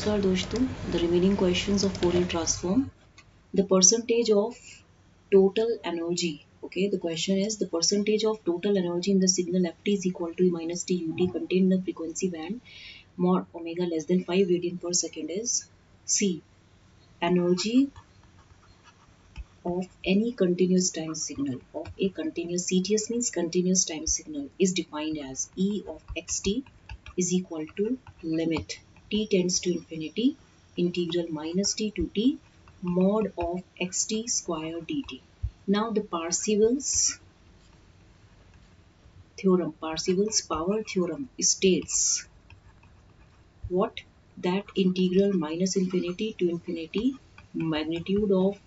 नमस्कार दोस्तों, the remaining questions of Fourier transform. The percentage of total energy. Okay, the question is the percentage of total energy in the signal ft is equal to E minus t ut contained in the frequency band mod omega less than 5 radian per second is c. Energy of any continuous time signal of a continuous CTS means continuous time signal is defined as E of xt is equal to limit t tends to infinity integral minus t to t mod of xt square dt. Now the Parseval's power theorem states what? That integral minus infinity to infinity magnitude of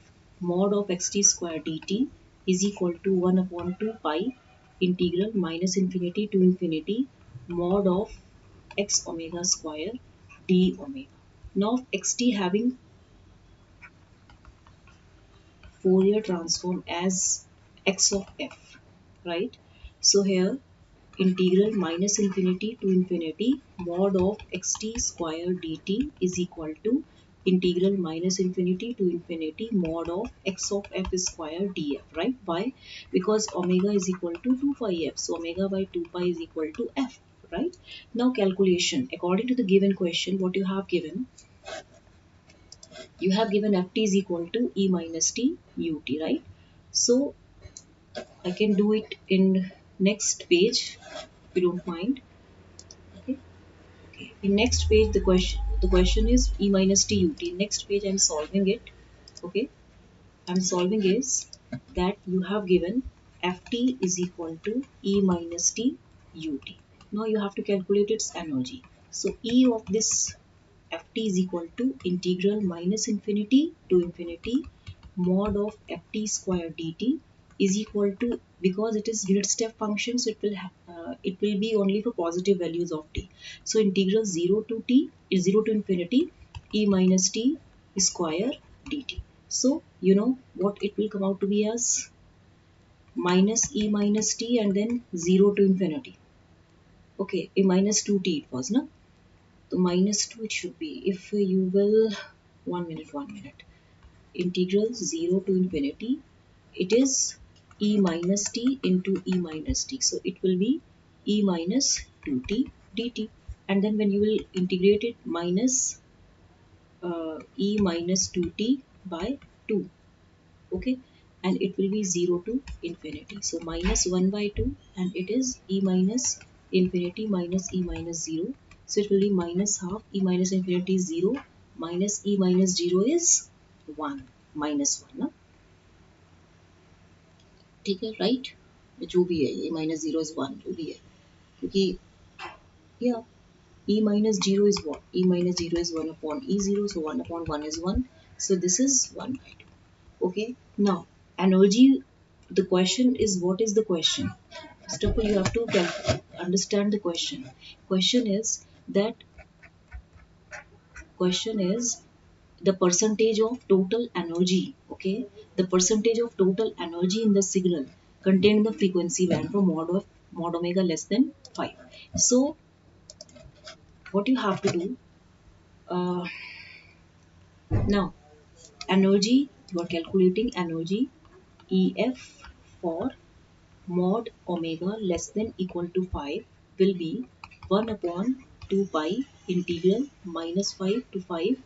mod of xt square dt is equal to 1 upon 2 pi integral minus infinity to infinity mod of x omega square d omega. Now xt having Fourier transform as x of f, right? So here integral minus infinity to infinity mod of xt square dt is equal to integral minus infinity to infinity mod of x of f square df, right? Why? Because omega is equal to 2 pi f, so omega by 2 pi is equal to f, right? Now calculation according to the given question, what you have given ft is equal to E minus t ut, right? So I can do it in next page if you don't mind. Okay. Okay. In next page the question is E minus t ut. Next page I'm solving it. Okay. I'm solving is that you have given ft is equal to E minus t ut. Now you have to calculate its energy. So E of this ft is equal to integral minus infinity to infinity mod of ft square dt is equal to, because it is unit step function, so it will be only for positive values of t. So integral 0 to t is 0 to infinity e minus t square dt. So you know what it will come out to be as minus e minus t and then 0 to infinity. Okay, a minus 2t it was, no? So minus 2 it should be, if you will, 1 minute, integral 0 to infinity, it is e minus t into e minus t, so it will be e minus 2t dt, and then when you will integrate it minus e minus 2t by 2, okay, and it will be 0 to infinity, so minus 1 by 2, and it is e minus infinity minus e minus 0, so it will be minus half e minus infinity is 0 minus e minus 0 is 1 minus 1 ना, ठीक है, right, जो भी है ये minus 0 is 1 जो भी है, क्योंकि या e minus 0 is what? E minus 0 is 1 upon e0, so 1 upon 1 is 1, so this is 1 by 2. Okay, now energy, the question is, what is the question? First of all you have to understand the question. Question is the percentage of total energy. Okay, the percentage of total energy in the signal contained in the frequency band from mod omega less than 5. So what you have to do, uh, now energy, you are calculating energy ef for mod omega less than equal to 5 will be 1 upon 2 pi integral minus 5 to 5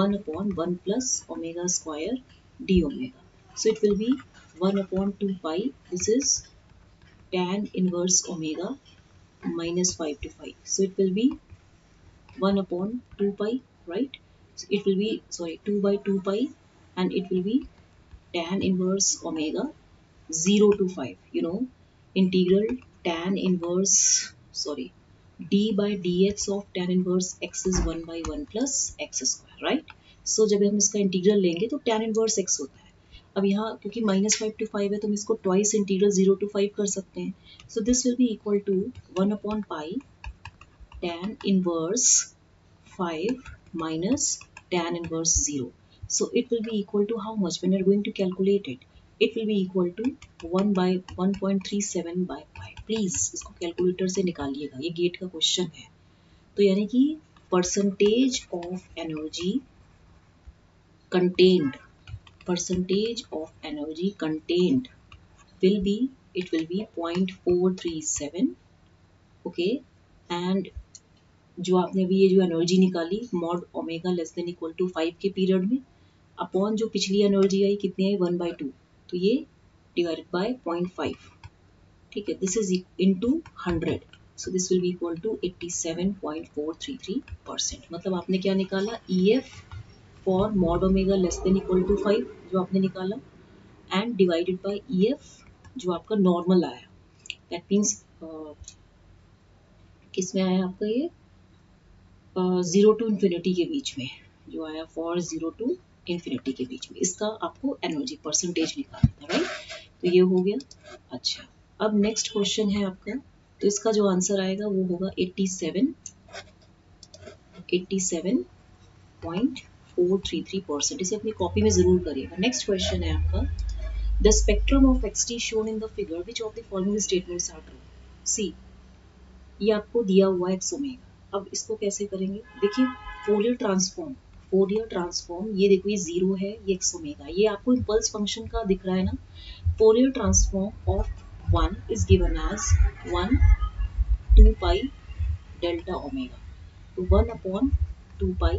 1 upon 1 plus omega square d omega. So it will be 1 upon 2 pi, this is tan inverse omega minus 5 to 5. So it will be 1 upon 2 pi, right? So it will be, sorry, 2 by 2 pi, and it will be tan inverse omega 0 to 5, integral tan inverse, sorry, d by dx of tan inverse x is 1 by 1 plus x square, right? So जब हम इसका integral लेंगे तो tan inverse x होता है. अब यहाँ क्योंकि -5 to 5 है तो हम इसको ट्वाइस इंटीग्रल 0 to 5 कर सकते हैं. So this will be equal to 1 upon pi tan inverse 5 minus tan inverse 0. So it will be equal to how much when you are going to calculate it? It will be equal to 1 by 1.37 by 5. Please इसको calculator से निकालिएगा, ये gate का question है. तो यानी कि percentage of energy contained, percentage of energy contained will be, it will be 0.437. Okay, and जो आपने अभी ये जो एनर्जी निकाली mod omega less than equal to 5 के पीरियड में अपॉन जो पिछली एनर्जी आई कितनी आई 1/2, तो ये डिवाइडेड बाय 0.5, ठीक है, this is into 100, so this will be equal to 87.433%। मतलब आपने क्या निकाला, EF for mod omega less than equal to 5 जो आपने निकाला, एंड डिवाइडेड बाय EF जो आपका नॉर्मल आया, दैट मीन्स किस में आया आपका ये 0 टू इन्फिनिटी के बीच में जो आया, फॉर 0 टू इन्फिनिटी के बीच में, इसका आपको एनर्जी परसेंटेज निकालना था, राइट। तो ये हो गया। अच्छा, अब नेक्स्ट क्वेश्चन है आपका, तो इसका जो आंसर आएगा वो होगा 87.433%। इसे अपनी कॉपी में जरूर करिएगा। नेक्स्ट क्वेश्चन है आपका, the spectrum of xt shown in the figure which of the following statements are true. See, ये आपको दिया हुआ एक्स ओमेगा, अब इसको कैसे करेंगे, देखिए फोरियर ट्रांसफॉर्म, फोरियर ट्रांसफॉर्म, ये देखो ये 0 है, ये एक्स ओमेगा, ये आपको इम्पल्स फंक्शन का दिख रहा है ना। Fourier transform of 1 is given as 1 2 pi delta omega, तो 1 अपॉन 2 पाई,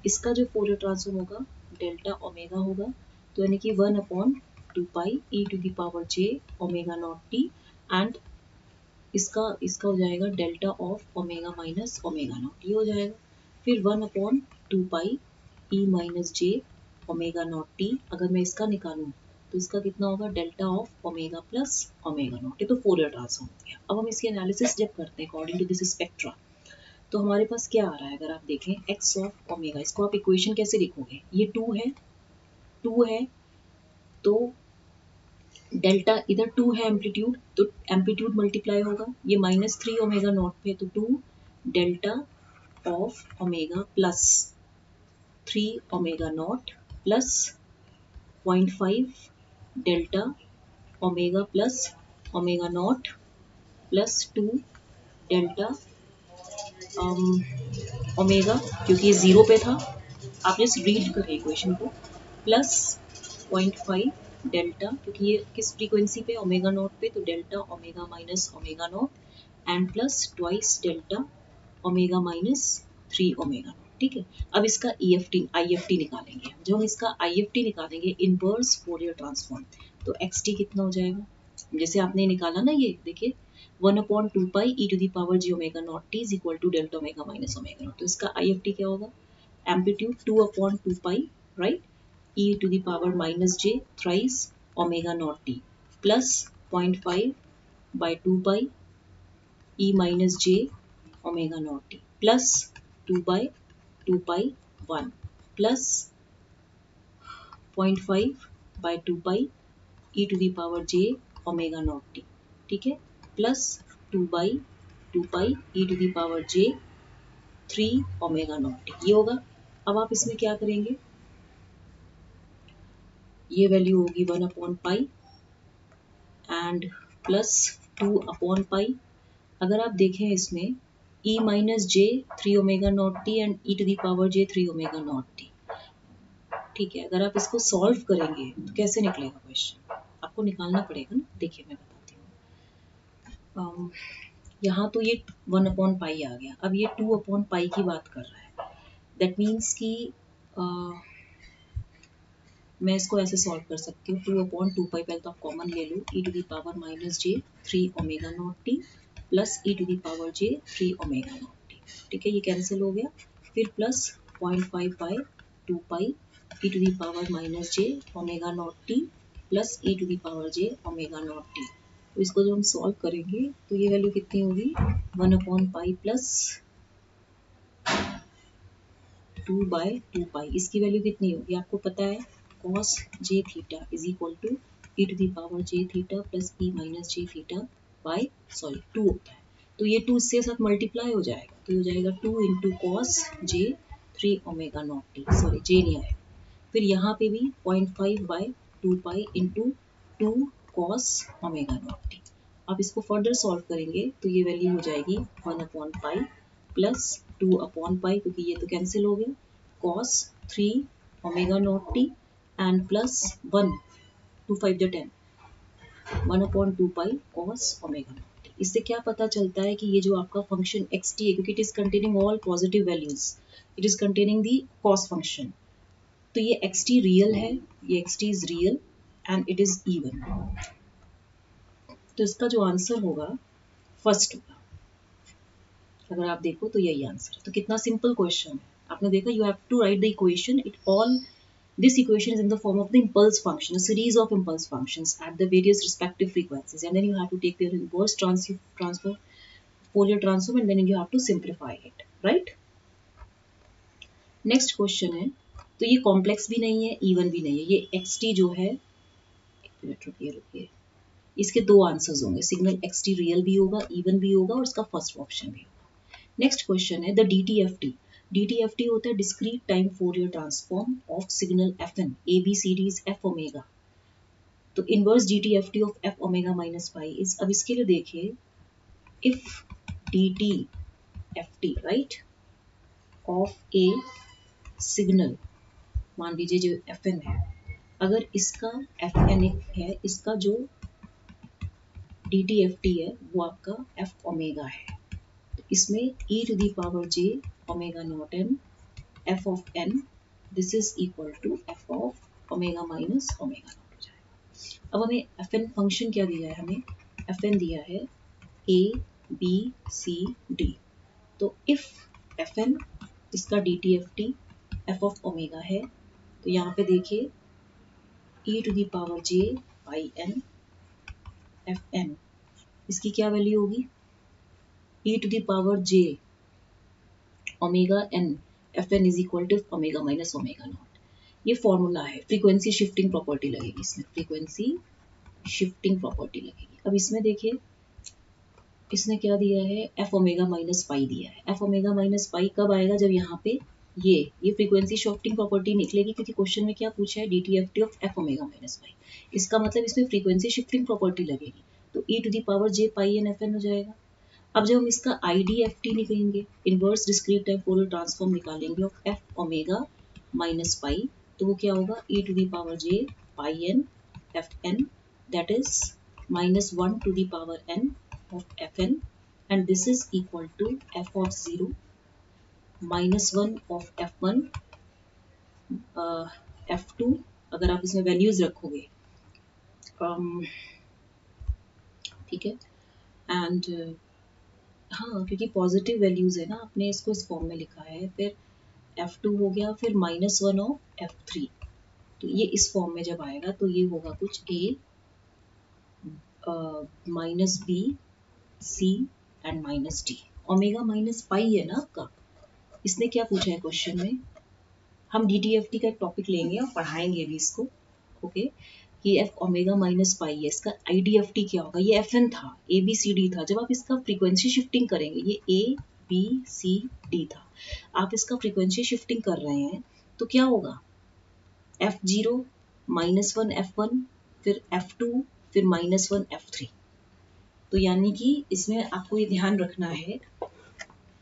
इसका जो फोरियर ट्रांसफॉर्म होगा डेल्टा ओमेगा होगा, तो यानी कि 1 upon 2 pi e to the power j omega naught t, and इसका हो जाएगा delta of omega minus omega naught, ये हो जाएगा। फिर 1 upon 2 pi e minus j omega naught t, अगर मैं इसका निकालूं तो इसका कितना होगा, delta of omega plus omega naught, ये तो फोरियर ट्रांसफॉर्म हो गया। अब हम इसकी एनालिसिस जब करते हैं अकॉर्डिंग टू दिस स्पेक्ट्रा, तो हमारे पास क्या आ रहा है, अगर आप देखें एक्स ऑफ ओमेगा, इसको आप इक्वेशन कैसे लिखोगे, ये 2 है, 2 है, तो डेल्टा इधर 2 है एम्पलीट्यूड, तो एम्पलीट्यूड मल्टीप्लाई होगा, ये -3 ओमेगा नॉट पे, तो 2 delta of omega plus 3 omega not plus 0.5 delta omega plus omega naught plus 2 delta omega, क्योंकि ये 0 पे था, आप जस्ट रीड करें इक्वेशन को, प्लस 0.5 डेल्टा, क्योंकि ये किस फ्रीक्वेंसी पे, ओमेगा नॉट पे, तो delta omega minus omega not, and plus twice delta omega minus 3 omega not, ठीक है। अब इसका IFT निकालेंगे, जब हम इसका IFT निकालेंगे, इनवर्स फोरियर ट्रांसफॉर्म, तो XT कितना हो जाएगा, जैसे आपने निकाला ना, ये देखिए 1 upon 2 pi e to the power j omega naught t is equal to delta omega minus omega naught, तो इसका IFT क्या होगा, amplitude 2 upon 2 pi, right, e to the power minus j thrice omega naught t plus 0.5 by 2 pi e minus j omega naught t plus 2 by 2 pi 1 plus 0.5 by 2 pi e to the power j omega naught t, ठीक है, plus 2 by 2 pi e to the power j 3 omega naught T, ये होगा। अब आप इसमें क्या करेंगे, ये वैल्यू होगी 1 upon pi and plus 2 upon pi, अगर आप देखें इसमें e minus j 3 omega naught t and e to the power j 3 omega naught t, ठीक है। अगर आप इसको सॉल्व करेंगे तो कैसे निकलेगा क्वेश्चन, आपको निकालना पड़ेगा ना, देखिए मैं बताती हूँ। यहाँ तो ये 1 अपॉन पाई आ गया, अब ये 2 अपॉन पाई की बात कर रहा है, दैट मीन्स कि मैं इसको ऐसे सॉल्व कर सकती हूँ, 2 अपॉन 2 पाई, पहले तो आप कॉमन ले लो, e to the power minus j 3 omega naught t plus e to the power j 3 omega naught t, ठीक है, ये कैंसिल हो गया। फिर plus 0.5 by 2 pi e to the power minus j omega naught t plus e to the power j omega naught t, तो इसको जब हम सॉल्व करेंगे तो ये वैल्यू कितनी होगी, 1 upon pi plus 2 by 2 pi, इसकी वैल्यू कितनी होगी आपको पता है, cos j theta is equal to e to the power j theta plus e minus j theta by 2 होता है, तो ये 2 इससे साथ मल्टीप्लाई हो जाएगा, तो हो जाएगा 2 into cos j 3 omega naught t, sorry j नहीं आएगा। फिर यहाँ पे भी 0.5 by 2 pi into 2 cos omega naught t, आप इसको फर्दर सॉल्व करेंगे तो ये वैल्यू हो जाएगी 1 अपॉन पाई प्लस 2/पाई, क्योंकि ये तो कैंसिल हो गया, cos 3 omega naught t and plus 1, 2 5 जो 10, 1/2 पाई cos ओमेगा नॉट टी। इससे क्या पता चलता है कि ये जो आपका फंक्शन एक्स टी है, क्योंकि it is containing all positive values, it is containing the cos function, तो ये एक्स टी रियल है, ये x T is real and it is even. तो इसका जो आंसर होगा फर्स्ट होगा, अगर आप देखो तो यही आंसर है। तो कितना सिंपल क्वेश्चन है, आपने देखा, you have to write the equation, it all this equation is in the form of the impulse function, a series of impulse functions at the various respective frequencies, and then you have to take their inverse transfer, Fourier transform, and then you have to simplify it, right? Next question है, तो ये complex भी नहीं है, even भी नहीं है, ये एक्स टी जो है, एक मिनट रुकिए, इसके दो आंसर्स होंगे, सिग्नल एक्स टी रियल भी होगा, इवन भी होगा, और इसका फर्स्ट ऑप्शन भी होगा। नेक्स्ट क्वेश्चन है द DTFT। DTFT होता है discrete time Fourier transform of signal FN, ABCD is F omega. तो inverse DTFT of F omega minus pi is, अब इसके लिए देखिए, if DTFT right of a signal, मान लीजिए जो FN है, अगर इसका FN है, इसका जो DTFT है वो आपका F ओमेगा है, तो इसमें e to the power j omega naught n f of n, this is equal to f of omega minus omega naught हो जाएगा। अब हमें FN फंक्शन क्या दिया है, हमें FN दिया है A B C D, तो इफ FN इसका DTFT f ऑफ ओमेगा है, तो यहाँ पे देखिए e to the power j pi n Fn, इसकी क्या वैल्यू होगी, e to the power j omega n Fn is equal to omega minus omega naught. ये फॉर्मूला है, फ्रीक्वेंसी शिफ्टिंग प्रॉपर्टी लगेगी इसमें, फ्रीक्वेंसी शिफ्टिंग प्रॉपर्टी लगेगी। अब इसमें देखिए, इसने क्या दिया है, एफ ओमेगा माइनस पाई दिया है। एफ ओमेगा माइनस पाई कब आएगा, जब यहाँ पे ये फ्रीक्वेंसी शिफ्टिंग प्रॉपर्टी निकलेगी, क्योंकि क्वेश्चन में क्या पूछा है, DTFT of F omega minus pi, इसका मतलब इसमें फ्रीक्वेंसी शिफ्टिंग प्रॉपर्टी लगेगी, तो e to the power j pi n FN हो जाएगा। अब जब हम इसका IDFT निकालेंगे, inverse discrete time Fourier transform निकालेंगे of F omega minus pi, तो वो क्या होगा, e to the power j pi n Fn, that is -1 to the power n of Fn, and this is equal to f of 0 -1 of F1 F2, अगर आप इसमें values रखोगे, ठीक है, एंड हाँ, क्योंकि पॉजिटिव वैल्यूज है ना, आपने इसको इस फॉर्म में लिखा है, फिर F2 हो गया, फिर -1 ऑफ F3, तो ये इस फॉर्म में जब आएगा तो ये होगा कुछ A minus B C and minus D, omega minus pi है ना आपका। इसने क्या पूछा है क्वेश्चन में, हम DTFT का एक टॉपिक लेंगे और पढ़ाएंगे भी इसको, ओके, कि एफ ओमेगा माइनस पाई है, इसका IDFT क्या होगा, ये FN था, ABCD था, जब आप इसका फ्रीक्वेंसी शिफ्टिंग करेंगे, ये ABCD था, आप इसका फ्रीक्वेंसी शिफ्टिंग कर रहे हैं, तो क्या होगा, F0 -1 F1, फिर F2, फिर -1 F3। तो यानी कि इसमें आपको ये ध्यान रखना है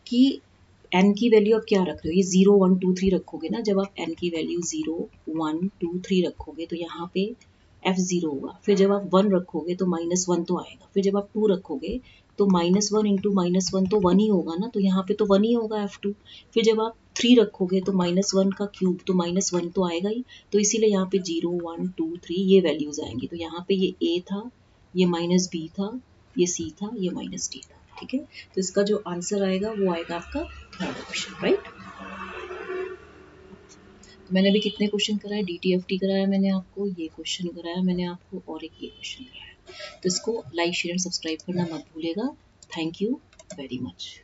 कि n की वैल्यू आप क्या रख रहे हो, ये 0 1 2 3 रखोगे ना, जब आप n की वैल्यू 0 1 2 3 रखोगे तो यहाँ पे F0 होगा, फिर जब आप 1 रखोगे तो -1 तो आएगा, फिर जब आप 2 रखोगे तो -1 इंटू -1 तो 1 ही होगा ना, तो यहाँ पे तो 1 ही होगा F2, फिर जब आप 3 रखोगे तो -1 का क्यूब, तो -1 तो आएगा ही, तो इसीलिए यहाँ पे 0 1 2 3 ये वैल्यूज आएंगी, तो यहाँ पे ये A था, ये -B था, ये C था, ये -D था, ठीक है। तो इसका जो आंसर आएगा वो आएगा आपका थर्ड ऑप्शन, राइट। तो मैंने अभी कितने क्वेश्चन कराए, DTFT कराया मैंने आपको, ये क्वेश्चन कराया मैंने आपको, और एक ये क्वेश्चन कराया। तो इसको लाइक शेयर एंड सब्सक्राइब करना मत भूलिएगा। Thank you very much.